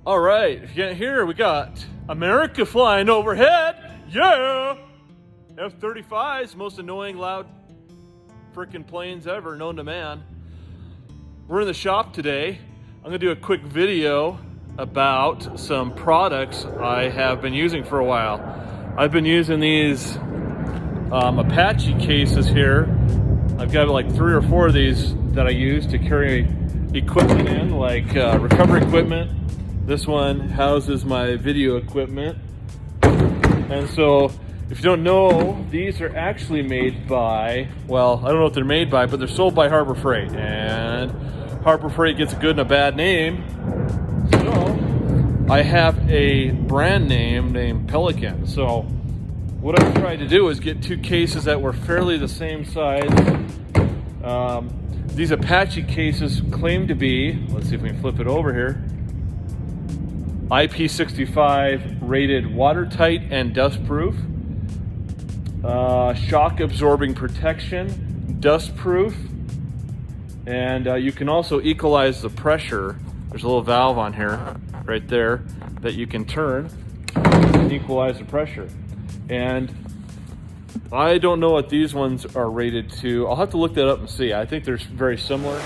All right, if you can't hear, we got America flying overhead. Yeah! F-35s, most annoying, loud, freaking planes ever known to man. We're in the shop today. I'm gonna do a quick video about some products I have been using for a while. I've been using these Apache cases here. I've got like 3 or 4 of these that I use to carry equipment in, like recovery equipment. This one houses my video equipment. And so, if you don't know, these are actually made by, well, I don't know what they're made by, but they're sold by Harbor Freight. And Harbor Freight gets a good and a bad name. So, I have a brand name named Pelican. So, what I tried to do is get 2 cases that were fairly the same size. These Apache cases claim to be, let's see if we can flip it over here, IP65 rated watertight and dustproof, shock absorbing protection, dustproof, and you can also equalize the pressure. There's a little valve on here, right there, that you can turn and equalize the pressure. And I don't know what these ones are rated to. I'll have to look that up and see. I think they're very similar.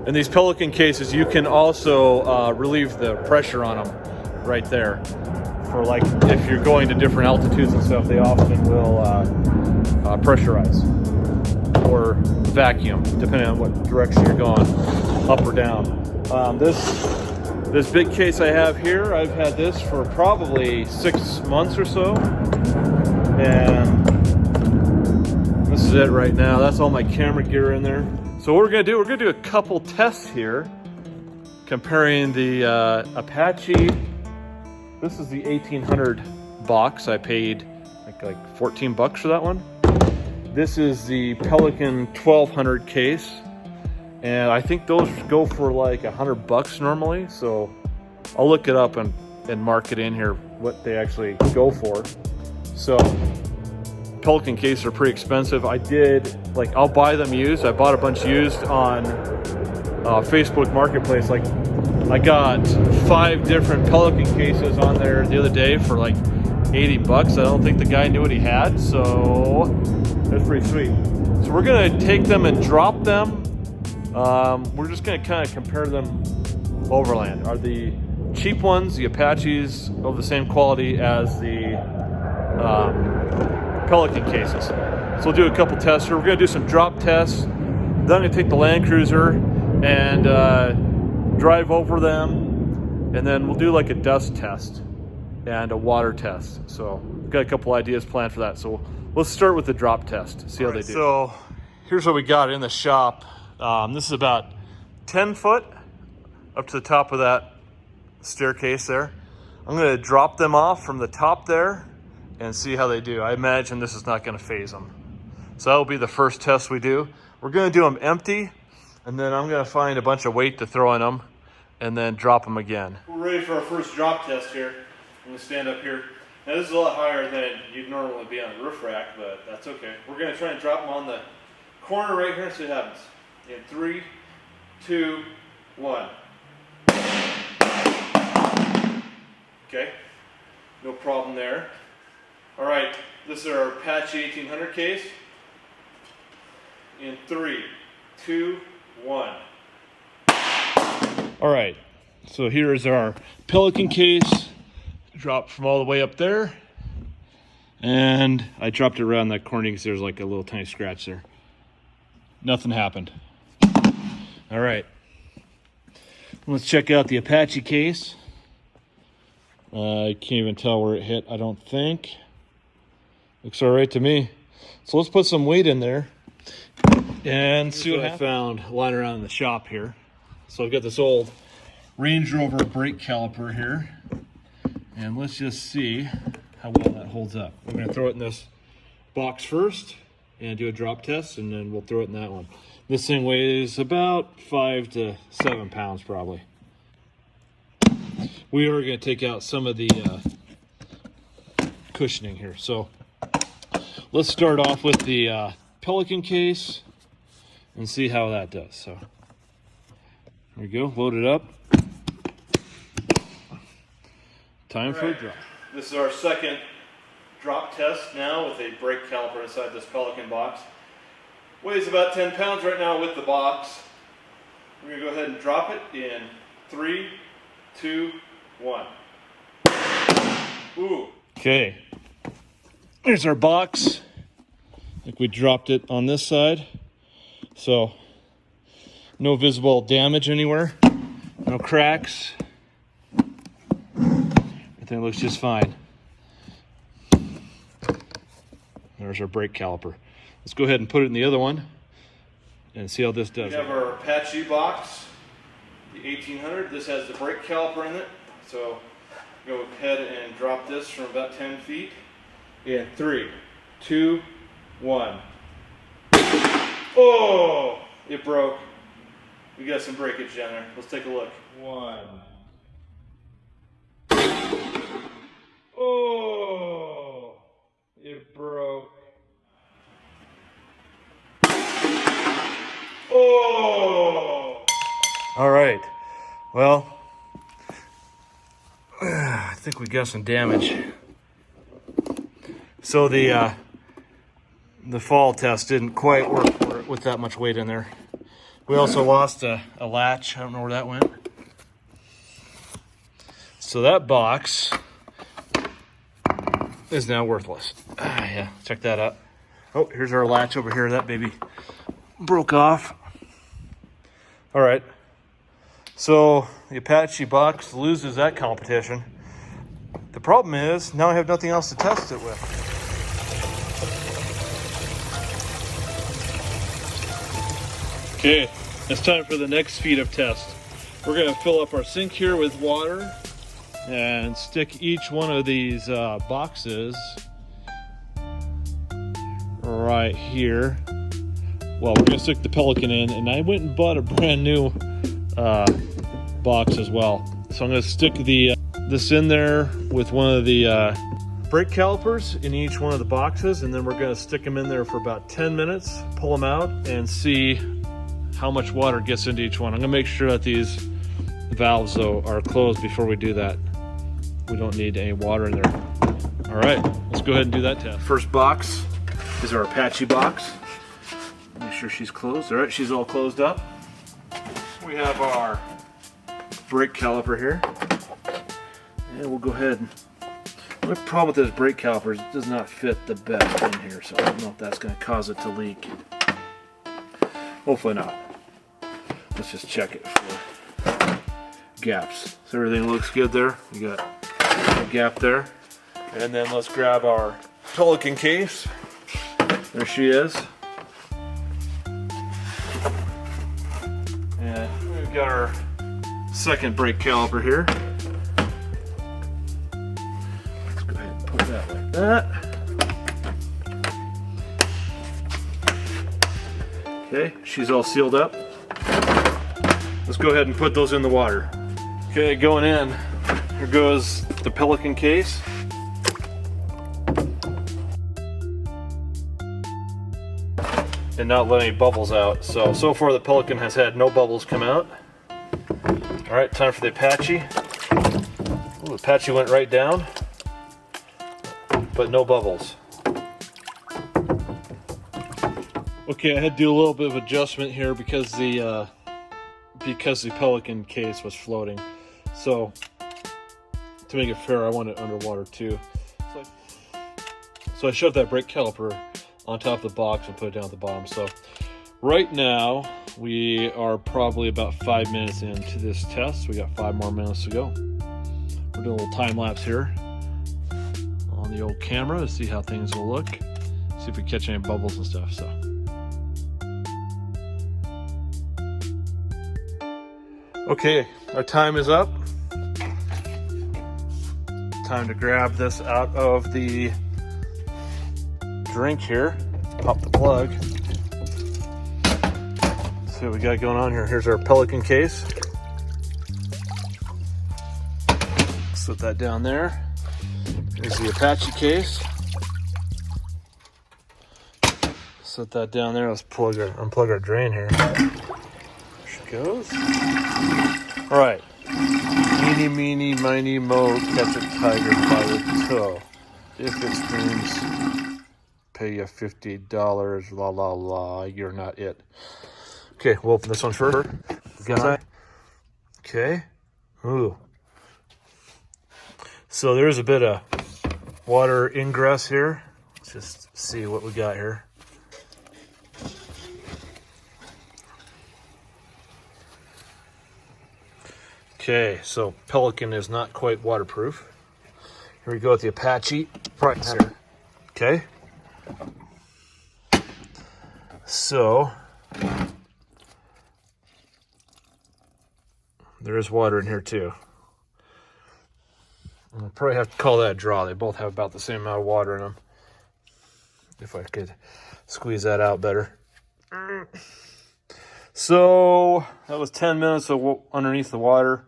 In these Pelican cases, you can also relieve the pressure on them right there. For like, if you're going to different altitudes and stuff, they often will pressurize or vacuum, depending on what direction you're going, up or down. This big case I have here, I've had this for probably 6 months or so. And this is it right now. That's all my camera gear in there. So what we're gonna do a couple tests here, comparing the Apache. This is the 1800 box. I paid like 14 bucks for that one. This is the Pelican 1200 case, and I think those go for like 100 bucks normally. So I'll look it up and mark it in here what they actually go for. So Pelican cases are pretty expensive. I'll buy them used. I bought a bunch used on Facebook Marketplace. Like, I got 5 different Pelican cases on there the other day for like 80 bucks. I don't think the guy knew what he had, so that's pretty sweet. So we're gonna take them and drop them. We're just gonna kind of compare them overland. Are the cheap ones, the Apaches, of the same quality as the Pelican cases? So we'll do a couple tests here. We're gonna do some drop tests. Then I'm gonna take the Land Cruiser and drive over them, and then we'll do like a dust test and a water test. So we've got a couple ideas planned for that. So let's start with the drop test, see how they do. So here's what we got in the shop. This is about 10 foot up to the top of that staircase there. I'm gonna drop them off from the top there and see how they do. I imagine this is not gonna phase them. So that'll be the first test we do. We're gonna do them empty, and then I'm gonna find a bunch of weight to throw in them and then drop them again. We're ready for our first drop test here. I'm gonna stand up here. Now this is a lot higher than you'd normally be on a roof rack, but that's okay. We're gonna try and drop them on the corner right here and see what happens. In 3, 2, 1. Okay, no problem there. All right, this is our Apache 1800 case. In 3, 2, 1. All right, so here is our Pelican case. Dropped from all the way up there. And I dropped it around that corner because there's like a little tiny scratch there. Nothing happened. All right, let's check out the Apache case. I can't even tell where it hit, I don't think. Looks all right to me. So let's put some weight in there and see what I found lying around in the shop here. So I've got this old Range Rover brake caliper here. And let's just see how well that holds up. We're gonna throw it in this box first and do a drop test, and then we'll throw it in that one. This thing weighs about 5 to 7 pounds probably. We are gonna take out some of the cushioning here. So let's start off with the Pelican case and see how that does. So there we go, load it up. Time for a drop. This is our second drop test now with a brake caliper inside this Pelican box. Weighs about 10 pounds right now with the box. We're gonna go ahead and drop it in 3, 2, 1. Ooh. Okay. Here's our box. I think we dropped it on this side. So no visible damage anywhere. No cracks. Everything looks just fine. There's our brake caliper. Let's go ahead and put it in the other one and see how this does. We have our Apache box, the 1800. This has the brake caliper in it. So go ahead and drop this from about 10 feet. In 3, 2, 1. Oh, it broke. We got some breakage down there. Let's take a look. 1. Oh, it broke. Oh! All right. Well, I think we got some damage. So the fall test didn't quite work for it with that much weight in there. We also lost a latch. I don't know where that went. So that box is now worthless. Yeah, check that out. Oh, here's our latch over here. That baby broke off. All right. So the Apache box loses that competition. The problem is now I have nothing else to test it with. Okay, it's time for the next feat of test. We're gonna fill up our sink here with water and stick each one of these boxes right here. Well, we're gonna stick the Pelican in, and I went and bought a brand new box as well. So I'm gonna stick this in there with one of the brake calipers in each one of the boxes, and then we're gonna stick them in there for about 10 minutes, pull them out, and see how much water gets into each one. I'm gonna make sure that these valves though are closed before we do that. We don't need any water in there. All right, let's go ahead and do that test. First box is our Apache box. Make sure she's closed. All right, she's all closed up. We have our brake caliper here. And we'll go ahead and... The problem with this brake caliper is it does not fit the best in here, so I don't know if that's gonna cause it to leak. Hopefully not. Let's just check it for gaps. So everything looks good there. We got a gap there. And then let's grab our Pelican case. There she is. And we've got our second brake caliper here. Let's go ahead and put that like that. Okay, she's all sealed up. Let's go ahead and put those in the water. Okay, going in. Here goes the Pelican case. And not let any bubbles out. So far the Pelican has had no bubbles come out. All right, time for the Apache. Ooh, the Apache went right down, but no bubbles. Okay, I had to do a little bit of adjustment here because the Pelican case was floating. So to make it fair, I want it underwater too. So I shoved that brake caliper on top of the box and put it down at the bottom. So right now we are probably about 5 minutes into this test. We got 5 more minutes to go. We're doing a little time lapse here on the old camera to see how things will look. See if we catch any bubbles and stuff. So. Okay, our time is up. time to grab this out of the drink here. Pop the plug. See what we got going on here. Here's our Pelican case. Set that down there. Here's the Apache case. Set that down there. Let's unplug our drain here. There she goes. All right. Eeny, meeny, miny, mo, catch a tiger by the toe. If it screams, pay you $50, la la la, you're not it. Okay, we'll open this one first. Okay. Ooh. So there's a bit of water ingress here. Let's just see what we got here. Okay, so Pelican is not quite waterproof. Here we go with the Apache price here. Okay. So there is water in here too. I'll probably have to call that a draw. They both have about the same amount of water in them. If I could squeeze that out better. So that was 10 minutes of underneath the water.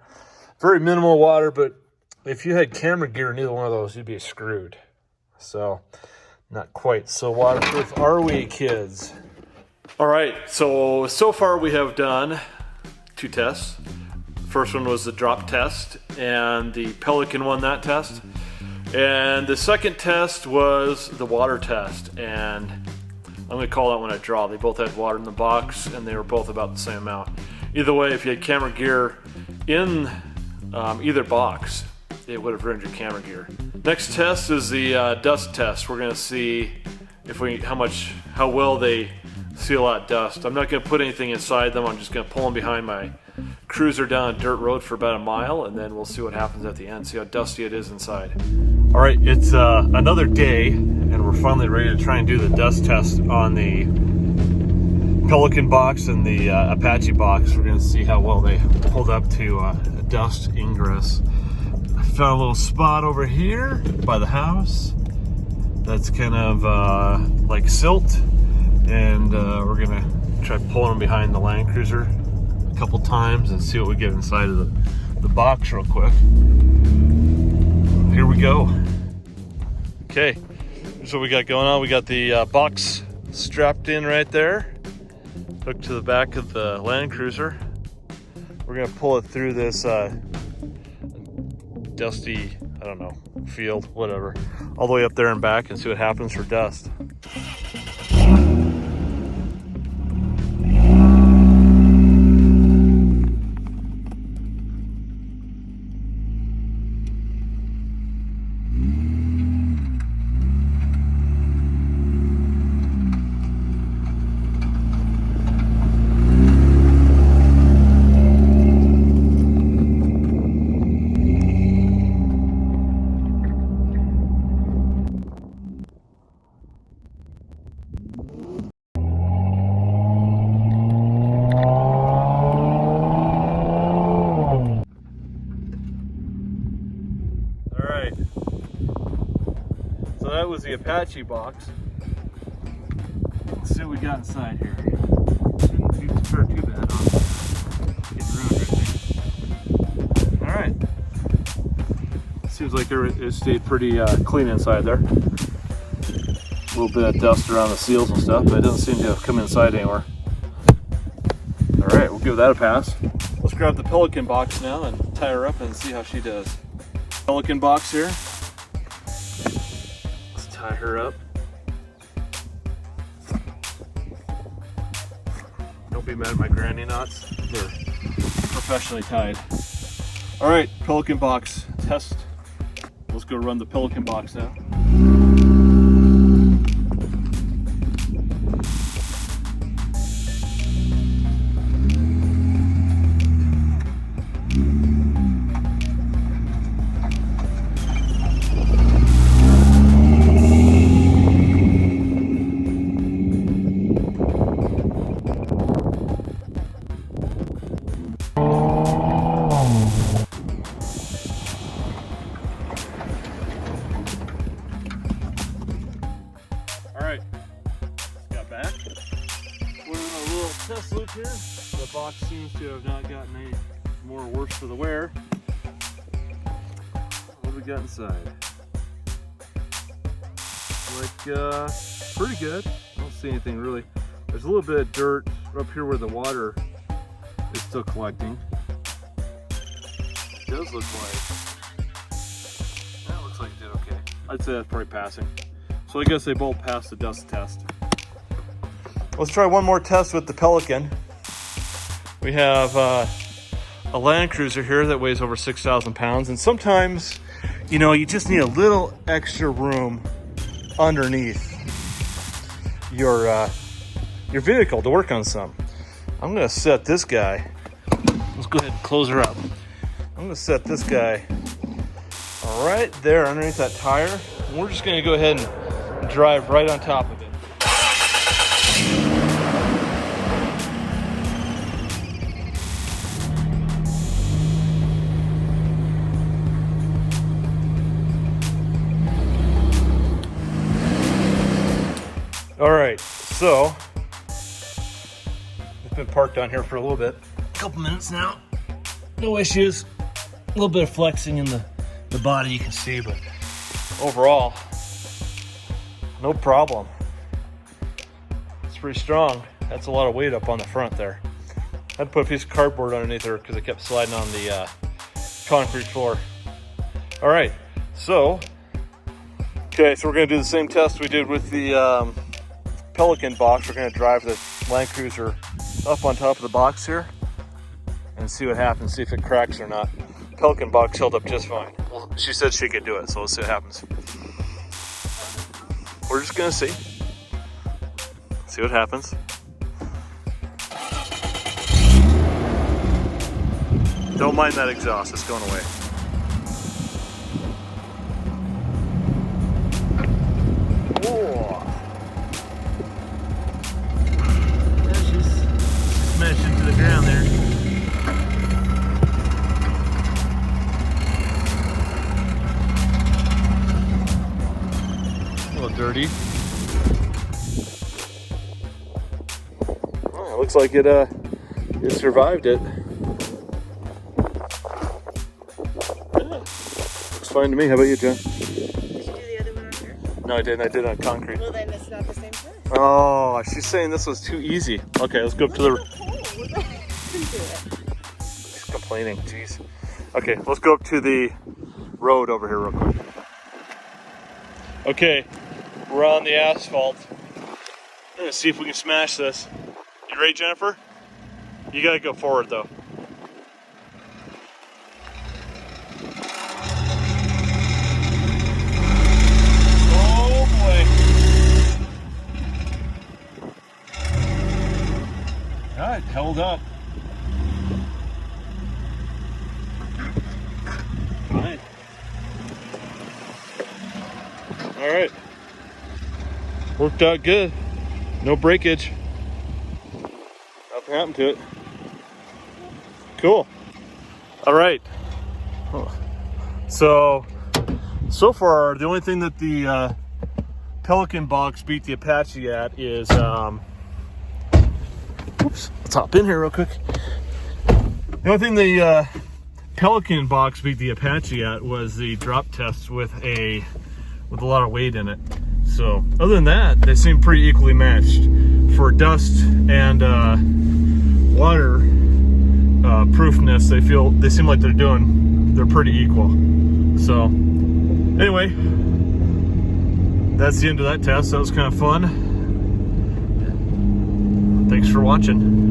Very minimal water, but if you had camera gear in either one of those, you'd be screwed. So not quite so waterproof, are we, kids? All right, so far we have done 2 tests. First one was the drop test, and the Pelican won that test. And the second test was the water test, and I'm gonna call that one a draw. They both had water in the box, and they were both about the same amount. Either way, if you had camera gear in either box, it would have ruined your camera gear. Next test is the dust test. We're gonna see if how well they seal out dust. I'm not gonna put anything inside them. I'm just gonna pull them behind my cruiser down a dirt road for about a mile, and then we'll see what happens at the end, see how dusty it is inside. All right, it's another day, and we're finally ready to try and do the dust test on the Pelican box and the Apache box. We're gonna see how well they hold up to dust ingress. I found a little spot over here by the house that's kind of like silt, and we're gonna try pulling them behind the Land Cruiser a couple times and see what we get inside of the box real quick. Here we go. Okay, here's what we got going on. We got the box strapped in right there, hooked to the back of the Land Cruiser. We're gonna pull it through this dusty, I don't know, field, whatever, all the way up there and back and see what happens for dust. That was the Apache box. Let's see what we got inside here. Shouldn't turn too bad on. Getting around right there. All right. Seems like it stayed pretty clean inside there. A little bit of dust around the seals and stuff, but it doesn't seem to have come inside anywhere. All right, we'll give that a pass. Let's grab the Pelican box now and tie her up and see how she does. Pelican box here. Tie her up. Don't be mad at my granny knots. They're professionally tied. All right, Pelican box test. Let's go run the Pelican box now. test loop here. The box seems to have not gotten any more worse for the wear. What do we got inside? Like, pretty good. I don't see anything really. There's a little bit of dirt up here where the water is still collecting. It does look like, that looks like it did okay. I'd say that's probably passing. So I guess they both passed the dust test. Let's try one more test with the Pelican. We have a Land Cruiser here that weighs over 6,000 pounds. And sometimes, you know, you just need a little extra room underneath your vehicle to work on some. I'm gonna set this guy, let's go ahead and close her up. I'm gonna set this guy right there underneath that tire. And we're just gonna go ahead and drive right on top of it. All right, so it's been parked down here for a little bit, a couple minutes now. No issues. A little bit of flexing in the body you can see, but overall, no problem. It's pretty strong. That's a lot of weight up on the front there. I had to put a piece of cardboard underneath her because it kept sliding on the concrete floor. All right, so we're gonna do the same test we did with the Pelican box. We're going to drive the Land Cruiser up on top of the box here and see what happens, see if it cracks or not. Pelican box held up just fine. Well, she said she could do it, so let's see what happens. We're just going to see what happens. Don't mind that exhaust, it's going away. Smashed into the ground there. A little dirty. Oh, it looks like it survived it. Yeah. Looks fine to me. How about you, Jen? Did you do the other one on here? No, I didn't. I did it on concrete. Well, then it's not the same test. Oh, she's saying this was too easy. Okay, let's go up to the... She's complaining, jeez. Okay, let's go up to the road over here real quick. Okay, we're on the asphalt. I'm gonna see if we can smash this. You ready, Jennifer? You gotta go forward though. It held up. Right. All right. Worked out good. No breakage. Nothing happened to it. Cool. All right. So far, the only thing that the Pelican box beat the Apache at is oops, let's hop in here real quick. The only thing the Pelican box beat the Apache at was the drop test with a lot of weight in it. So other than that, they seem pretty equally matched. For dust and water proofness, they seem like they're pretty equal. So anyway, that's the end of that test. That was kind of fun. Thanks for watching.